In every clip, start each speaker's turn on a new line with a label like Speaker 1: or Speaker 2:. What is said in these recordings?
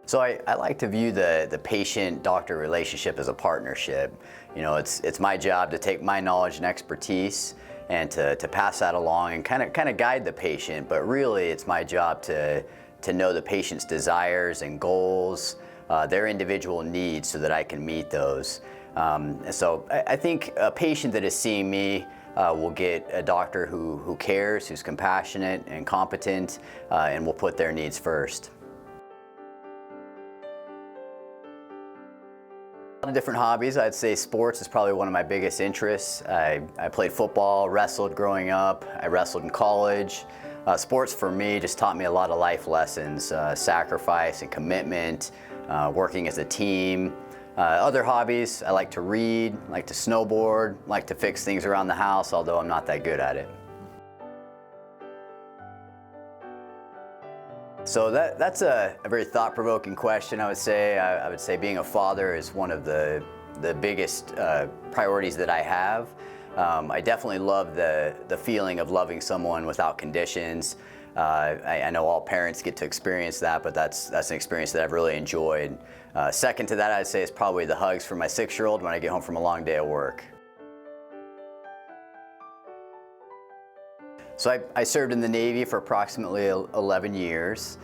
Speaker 1: So I like to view the patient-doctor relationship as a partnership. You know, it's my job to take my knowledge and expertise and to pass that along and kind of guide the patient, but really it's my job to know the patient's desires and goals, their individual needs so that I can meet those. So I think a patient that is seeing me will get a doctor who cares, who's compassionate and competent, and will put their needs first. A lot of different hobbies. I'd say sports is probably one of my biggest interests. I played football, wrestled growing up. I wrestled in college. Sports for me just taught me a lot of life lessons, sacrifice and commitment, working as a team. Other hobbies, I like to read, like to snowboard, like to fix things around the house, although I'm not that good at it. So that's a very thought-provoking question, I would say. I would say being a father is one of the biggest priorities that I have. I definitely love the feeling of loving someone without conditions. I know all parents get to experience that, but that's an experience that I've really enjoyed. Second to that, I'd say, is probably the hugs from my 6-year-old when I get home from a long day of work. So I served in the Navy for approximately 11 years.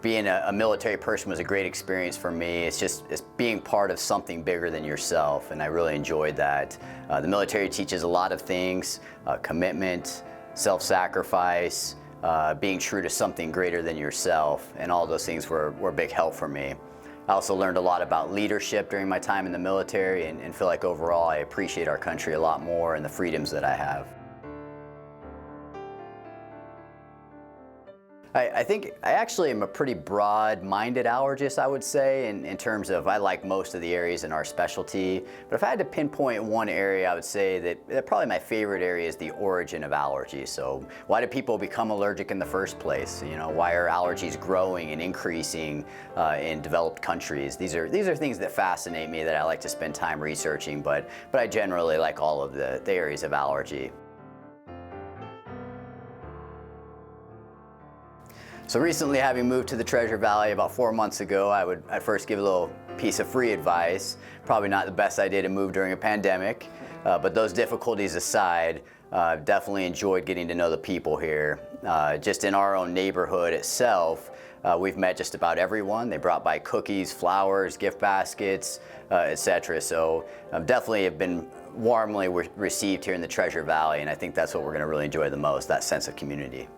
Speaker 1: Being a military person was a great experience for me. It's being part of something bigger than yourself, and I really enjoyed that. The military teaches a lot of things, commitment, self-sacrifice, being true to something greater than yourself, and all those things were a big help for me. I also learned a lot about leadership during my time in the military and feel like overall I appreciate our country a lot more and the freedoms that I have. I think I actually am a pretty broad-minded allergist, I would say, in terms of I like most of the areas in our specialty. But if I had to pinpoint one area, I would say that probably my favorite area is the origin of allergy. So why do people become allergic in the first place? You know, why are allergies growing and increasing in developed countries? These are things that fascinate me that I like to spend time researching, but I generally like all of the areas of allergy. So recently, having moved to the Treasure Valley about 4 months ago, I'd first give a little piece of free advice. Probably not the best idea to move during a pandemic, but those difficulties aside, I've definitely enjoyed getting to know the people here. Just in our own neighborhood itself, we've met just about everyone. They brought by cookies, flowers, gift baskets, etc. So definitely have been warmly received here in the Treasure Valley, and I think that's what we're going to really enjoy the most, that sense of community.